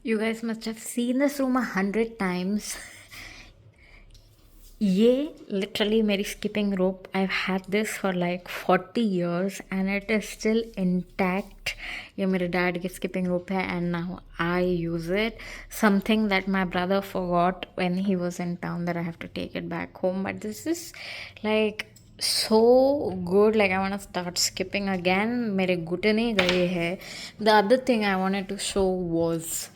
You guys must have seen this room 100 times. ये literally मेरी skipping rope. I've had this for like 40 years and it is still intact. ये मेरे dad की skipping rope है and now I use it. Something that my brother forgot when he was in town that I have to take it back home. But this is like so good. Like I want to start skipping again. मेरे घुटने गए हैं. The other thing I wanted to show was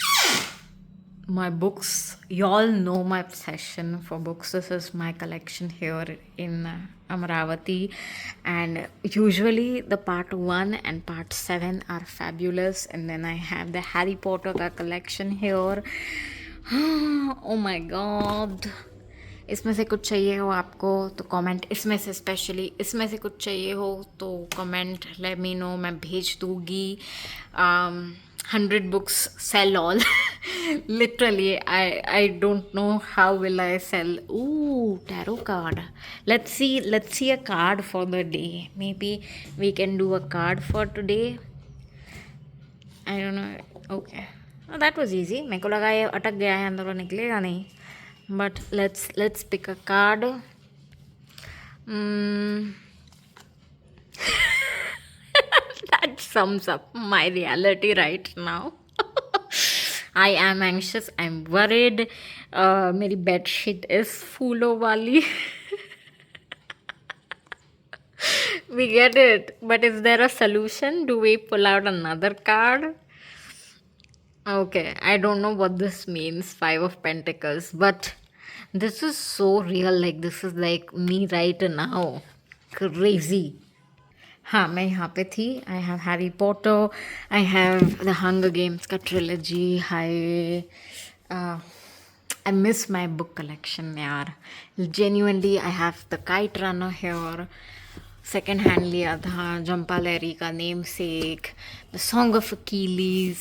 my books. Y'all know my obsession for books. This is my collection here in Amaravati, and usually the part 1 and part 7 are fabulous, and then I have the Harry Potter ka collection here. Oh my god, इसमें से कुछ चाहिए हो आपको तो comment, इसमें से specially इसमें से कुछ चाहिए हो तो कमेंट, लेट मी नो, मैं भेज दूँगी. 100 books, sell all. Literally, I don't know how will I sell. Ooh, tarot card. Let's see a card for the day. Maybe we can do a card for today. I don't know. Okay, oh, that was easy. मेरे को लगा ये अटक गया है अंदर और निकलेगा नहीं. But let's pick a card. That sums up my reality right now. I am anxious. I'm worried. मेरी bedsheet is फूलों वाली. We get it. But is there a solution? Do we pull out another card? Okay, I don't know what this means, 5 of Pentacles, but this is so real. Like, this is like me right now. Crazy. हाँ, मैं यहाँ पे थी. I have Harry Potter. I have the Hunger Games का trilogy. I miss my book collection, यार. Genuinely, I have the Kite Runner here. Second hand लिया था जंपा लहरी का namesake, the song of Achilles,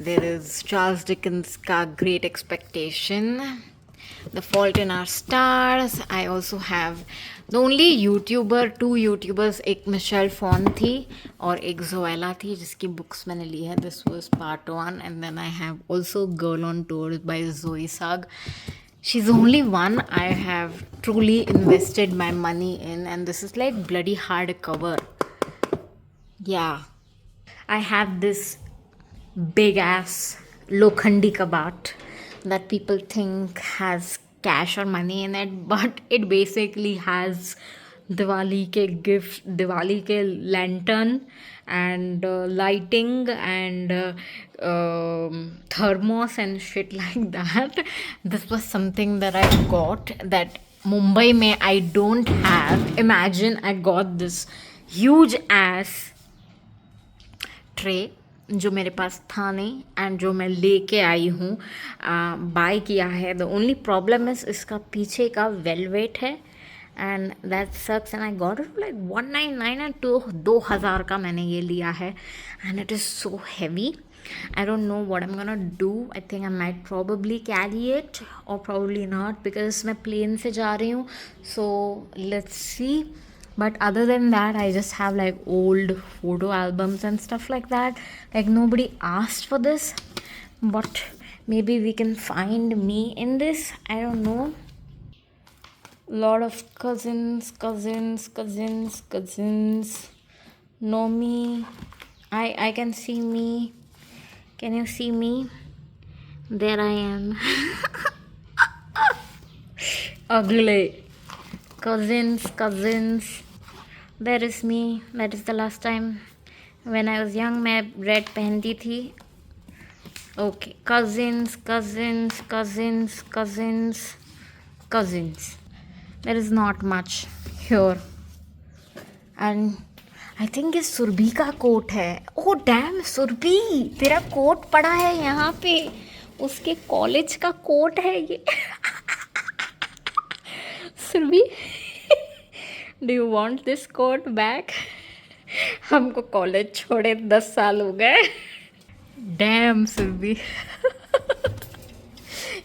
there is Charles Dickens का great expectation, the fault in our stars. I also have the only YouTuber, 2 YouTubers, एक Michelle Phan थी और एक जोएला थी जिसकी बुक्स मैंने ली है. This was part 1 and then I have also girl on tour by Zoe Sugg. She's the only one I have truly invested my money in, and this is like bloody hardcover. Yeah. I have this big ass Lokhandi kabat that people think has cash or money in it, but it basically has Diwali के gift, Diwali के lantern and lighting and thermos and shit like that. This was something that I got that Mumbai mein I don't have. Imagine I got this huge ass tray जो मेरे पास था नहीं and जो मैं लेके आई हूँ, बाय किया है. द ओनली प्रॉब्लम इज इसका पीछे का वेलवेट है and that sucks, and I got it like 199 and 2000 का मैंने ये लिया है and it is so heavy. I don't know what I'm gonna do. I think I might probably carry it or probably not because मैं plane से जा रही हूँ, so let's see. But other than that, I just have like old photo albums and stuff like that. Like nobody asked for this, but maybe we can find me in this. I don't know. Lot of cousins know me. I can see me. Can you see me? There I am. Ugly. Cousins. There is me. That is the last time when I was young मैं red पहनती थी. Okay, cousins. There is not much here. And I think ये सुरभि का coat है. Oh damn, Surabhi तेरा coat पड़ा है यहाँ पे. उसके कॉलेज का कोट है ये. Surabhi, do you want this coat back? हमको कॉलेज छोड़े 10 साल हो गए. Damn सुरभि.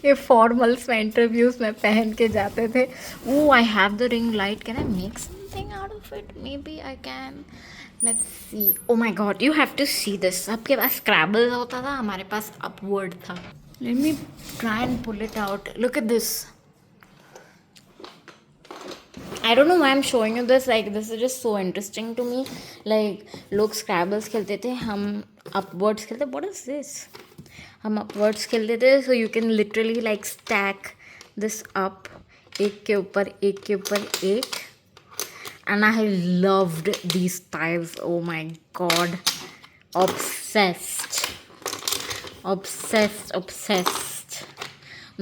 ये फॉर्मल्स में इंटरव्यूज में पहन के जाते थे. Oh I have the ring light. Can I make something out of it? Maybe I can. Let's see. Oh my god, you have to see this. आपके पास स्क्रैबल होता था, हमारे पास अपवर्ड था. Let me try and pull it out. Look at this. I don't know why I'm showing you this. Like, this is just so interesting to me. Like, लोग Scrabbles खेलते थे, हम upwards खेलते. What is this? हम upwards खेलते थे. So you can literally like stack this up, एक के ऊपर एक के ऊपर एक. And I loved these tiles. Oh my god, obsessed, obsessed, obsessed.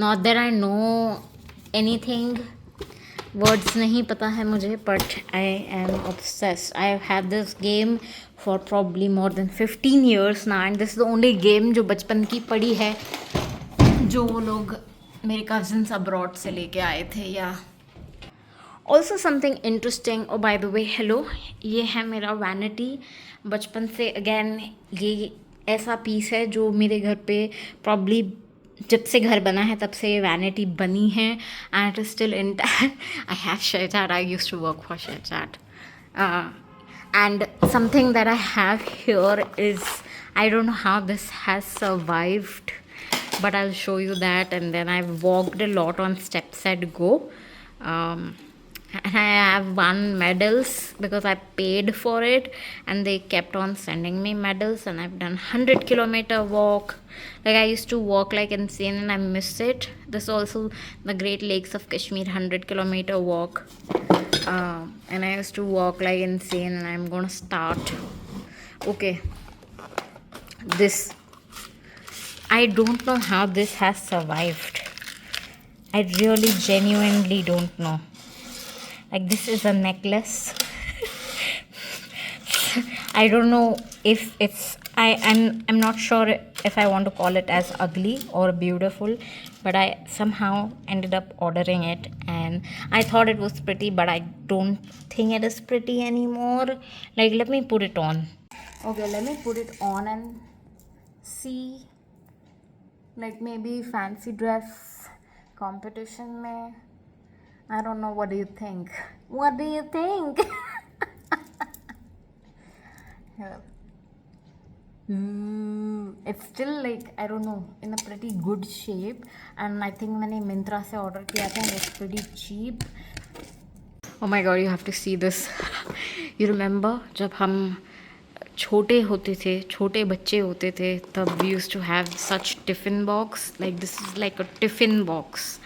Not that I know anything. Words नहीं पता है मुझे, but I am obsessed. I have this game for probably more than 15 years ना, and this is the only game जो बचपन की पड़ी है, जो वो लोग मेरे कजिन्स अब्रॉड से लेके आए थे. या also something interesting. Oh by the way, hello, ये है मेरा वैनिटी. बचपन से अगेन ये ऐसा पीस है जो मेरे घर पे प्रॉब्ली जब से घर बना है तब से ये वैनिटी बनी है, and it is still intact. I have ShareChat. I used to work for ShareChat. And something that I have here is, I don't know how this has survived, but I'll show you that. And then I've walked a lot on steps at Go. And I have won medals because I paid for it, and they kept on sending me medals. And I've done 100-kilometer walk. Like, I used to walk like insane, and I miss it. This is also the Great Lakes of Kashmir 100-kilometer walk. And I used to walk like insane, and I'm gonna start. Okay, this, I don't know how this has survived. I really genuinely don't know. Like, this is a necklace. I don't know if it's, I'm not sure if I want to call it as ugly or beautiful, but I somehow ended up ordering it, and I thought it was pretty, but I don't think it is pretty anymore. Like, let me put it on. Okay, let me put it on and see. Like, maybe fancy dress competition mein. I don't know. What do you think? What do you think? It's still like, I don't know, in a pretty good shape. And I think मैंने Myntra से order किया था, and it's pretty cheap. Oh my god, you have to see this. You remember जब हम छोटे होते थे, छोटे बच्चे होते थे, तब we used to have such tiffin box. Like, this is like a tiffin box.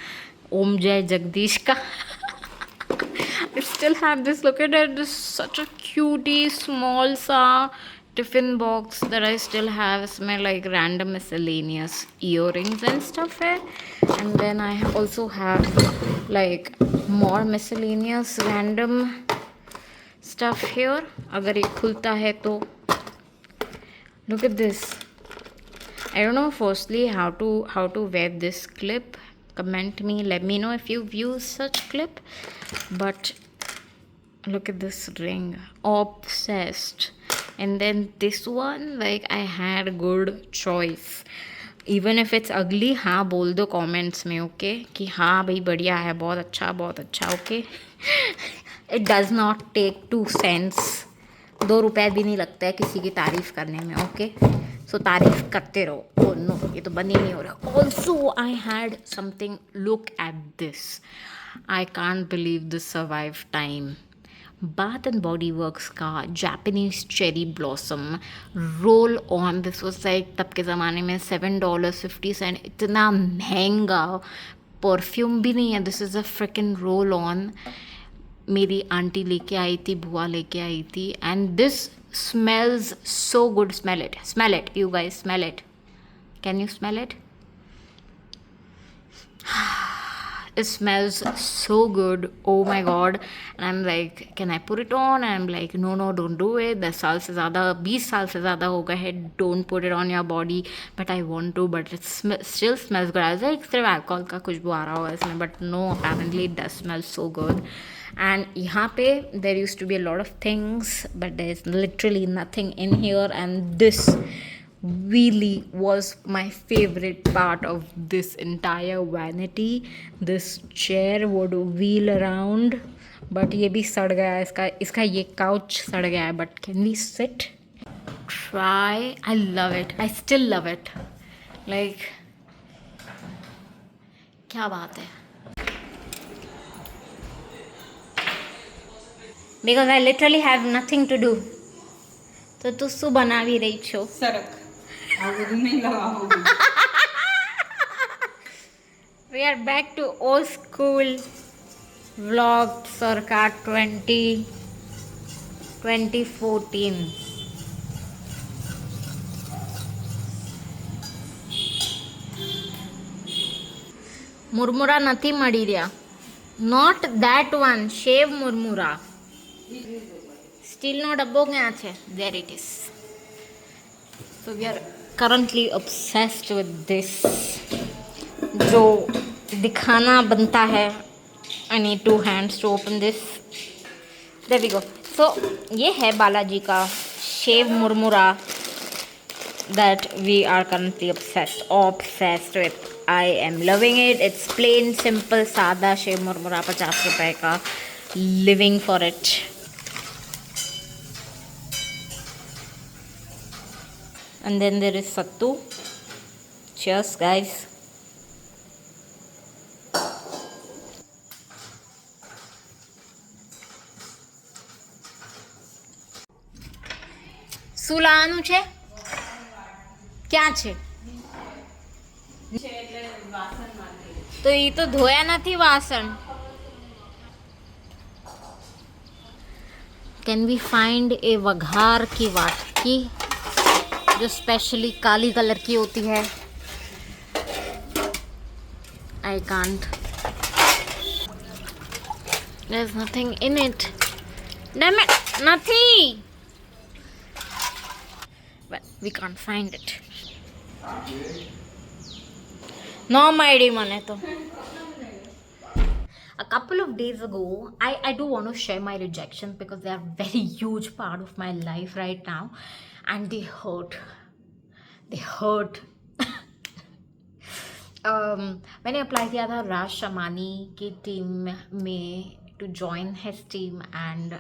Om Jai Jagdish ka. I still have this. Look at it. This is such a cutie small sa tiffin box that I still have. इसमें like random miscellaneous earrings and stuff है. And then I also have like more miscellaneous random stuff here. अगर ये खुलता है तो look at this. I don't know firstly how to wear this clip. Comment me, let me know if you've used such clip. But look at this ring, obsessed. And then this one, like, I had good choice. Even if it's ugly, हाँ बोल दो comments में, okay, कि हाँ भाई बढ़िया है, बहुत अच्छा, okay. It does not take 2 cents. 2 रुपए भी नहीं लगता है किसी की तारीफ करने में, okay. So तारीफ करते रहो. Oh no, ये तो बंद ही नहीं हो रहा. Also, I had something. Look at this. I can't believe this survived time. Bath and Body Works का Japanese Cherry Blossom Roll On. This was like तब के ज़माने में $7.50. इतना महंगा परफ्यूम भी नहीं है. This is a freaking Roll On. मेरी आंटी लेके आई थी, बुआ लेके आई थी, and this smells so good. Smell it, you guys, smell it. Can you smell it? It smells so good. Oh my god. And I'm like, can I put it on? And I'm like, no, don't do it. 10 साल से ज़्यादा, 20 साल से ज़्यादा हो गए है. Don't put it on your body. But I want to, but it still smells good. I was like, सिर्फ alcohol का खुशबू आ रहा होगा इसमें, but no, apparently it does smell so good. And यहाँ पे there used to be a lot of things, but there's literally nothing in here. And this really was my favorite part of this entire vanity. This chair would wheel around but ये भी सड़ गया है, इसका इसका ये couch सड़ गया है. But can we sit, try. I love it, I still love it. Like क्या बात है. Because I literally have nothing to do. तो तू શું બનાવી રહી છો? સરક આ બધું નહીં લગાવું. We are back to old school vlog circa 2014. મુરમુરા નથી મળી રહ્યા. Not that one, શેવ મુરમુરા. સ્ટીલનો ડબ્બો ક્યાં છે? There it is. So we are currently obsessed with this. जो दिखाना बनता है. I need 2 hands to open this. There we go. So ये है बालाजी का शेव मुरमुरा that we are currently obsessed with. I am loving it. It's plain simple सादा शेव मुरमुरा 50 रुपए का. Living for it. And then there is sattu. Cheers guys. શું લાવવાનું છે? ક્યાં છે? તો એ તો ધોયા નથી વાસણ. कैन वी फाइंड ए वघार की वाटकी जो स्पेशली काली कलर की होती है? I can't. There is nothing in it. Damn it, nothing. But we can't find it. No idea mane to. A couple of days ago, I do want to share my rejections because they are very huge part of my life right now, and they hurt. They hurt. मैंने apply किया था राज शमानी की team में to join his team and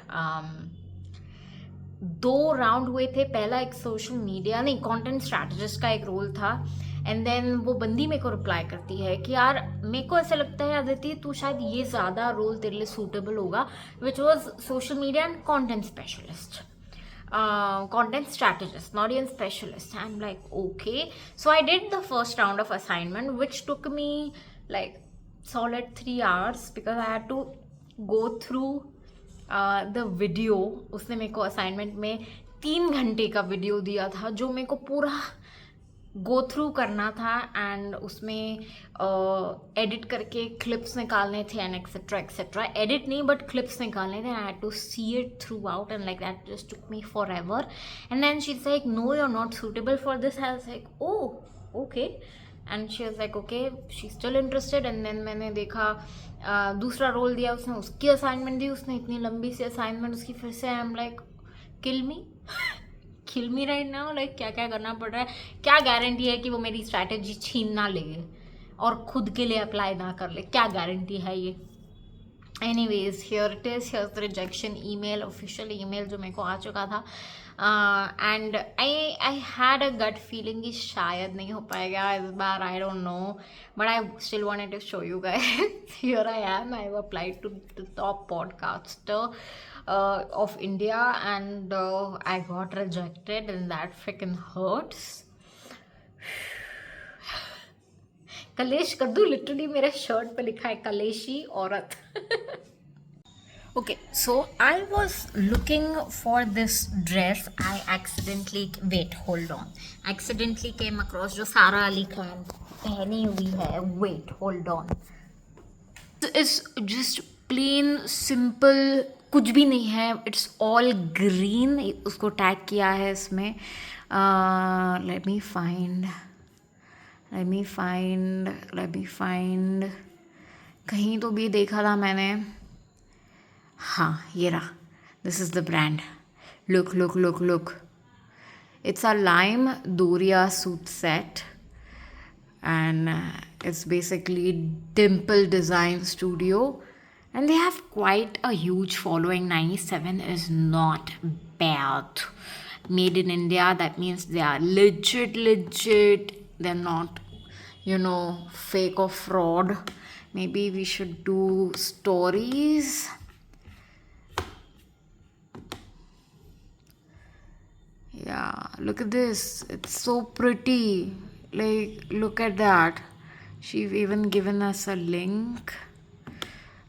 2 round हुए थे. पहला एक social media नहीं, कंटेंट स्ट्रैटेजिस्ट का एक रोल था. एंड देन वो बंदी मेरे को रिप्लाई करती है कि यार मेरे को ऐसा लगता है आदित्य तू शायद ये ज़्यादा रोल तेरे लिए सूटेबल होगा, which was social media and content specialist, content strategist, not even specialist. I'm like, okay. So I did the first round of assignment, which took me like solid 3 hours because I had to go through the video. उसने मेरे को assignment में 3 घंटे का video दिया था जो मेरे को पूरा गो थ्रू करना था एंड उसमें एडिट करके क्लिप्स निकालने थे एंड एक्सेट्रा एक्सेट्रा. एडिट नहीं बट क्लिप्स निकालने थे. I had to see it throughout and like that just took me forever. And then she is like no you are not suitable for this. I was like oh okay. And she was like okay she still interested. And then मैंने देखा दूसरा role दिया उसने, उसकी assignment दी उसने, इतनी लंबी सी assignment उसकी. फिर से I am like kill me right now. Like क्या क्या करना पड़ रहा है. क्या गारंटी है कि वो मेरी स्ट्रैटेजी छीन ना ले और खुद के लिए अप्लाई ना कर ले? क्या गारंटी है ये? Anyways here it is. Here the rejection email, official email जो मेरे को आ चुका था. And I had a gut feeling कि शायद नहीं हो पाएगा इस बार. I don't know but I still wanted to show you guys. Here I am. I have applied to the top podcaster of India and I got rejected and that freaking hurts. कलेश कर दूँ literally. मेरे shirt पे लिखा है कलेशी औरत. Okay, so I was looking for this dress. I accidentally, wait, hold on. Accidentally came across जो सारा अली खान पहनी हुई है. Wait, hold on. It's just plain simple, कुछ भी नहीं है. It's all green. उसको टैग किया है इसमें. लेट मी फाइंड कहीं तो भी देखा था मैंने. हाँ ये रहा. This is the brand. Look. It's a lime doria suit set and it's basically Dimple Design Studio And they have quite a huge following. 97 is not bad. Made in India, that means they are legit. They're not, fake or fraud. Maybe we should do stories. Yeah, look at this. It's so pretty. Like, look at that. She's even given us a link.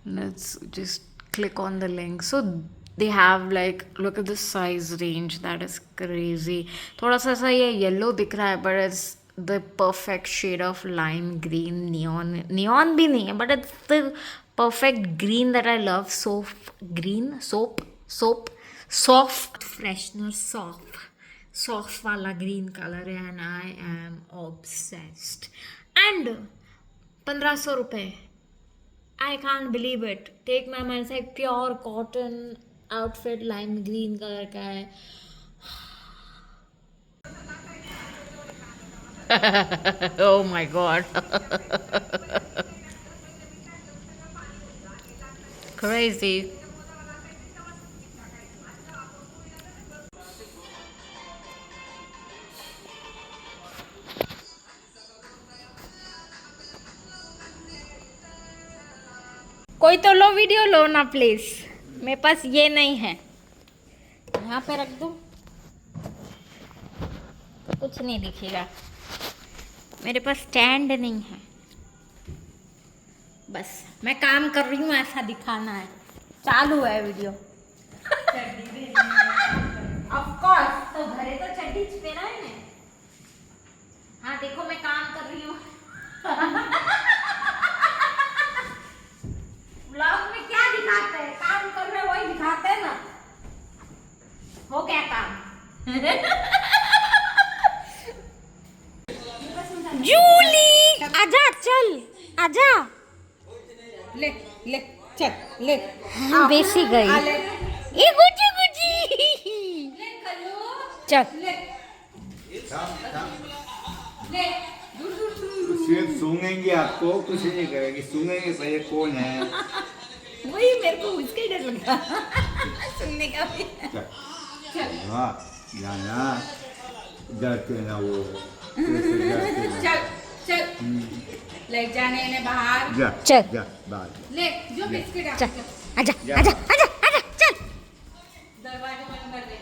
Let's just click on the link. So they have like, look at the size range. That is crazy. थोड़ा सा ऐसा ये yellow दिख रहा है, but it's the perfect shade of lime green, neon भी नहीं है, but it's the perfect green that I love. Soap freshener, soft वाला green color है, and I am obsessed. And 1500 रुपए. I can't believe it. Take my mind, like pure cotton outfit, lime green color का है. Oh my god. Crazy. कोई तो लो video लो ना please. मेरे पास ये नहीं है. यहाँ पे रख दूँ, कुछ नहीं दिखेगा. मेरे पास स्टैंड नहीं है. बस मैं काम कर रही हूँ ऐसा दिखाना है. चालू है वीडियो. Of course. तो घरे तो चड्डी पहना है ना. हाँ देखो मैं काम कर रही हूँ. ब्लॉग में क्या दिखाते हैं? काम कर रहे वही दिखाते हैं ना. हो गया काम. जूली आजा, चल आजा. ले ले चल ले. बेसी गई. ये गुची चल. सिर्फ सूंघेंगे, आपको कुछ नहीं करेगी. सूंघेंगे पहले कौन है. वही मेरे को उसका डर लगा सुनने का भी. हाँ जाना डरते ना वो. चल चल ले जाने ने बाहर. जा चल. जा बाहर. ले जो बिस्किट चल आजा आजा आजा आजा चल. दरवाजा बंद कर दे.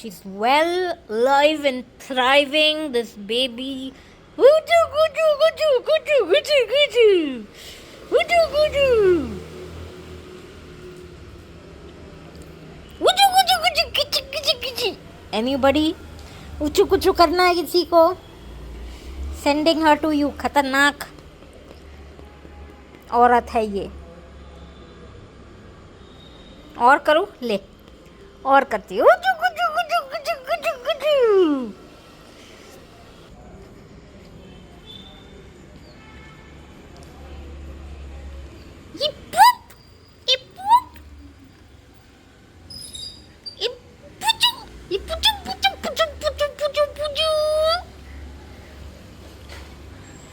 She's well, alive and thriving, this baby. Guju, guju, guju, guju, guju, guju. Guju, guju. Guju, guju, guju, guju, guju, guju. Anybody? Uchu kuchu करना है किसी को? Sending her to you. खतरनाक औरत है ये. और करूँ? ले. और करती हूँ.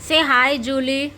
Say hi, Julie.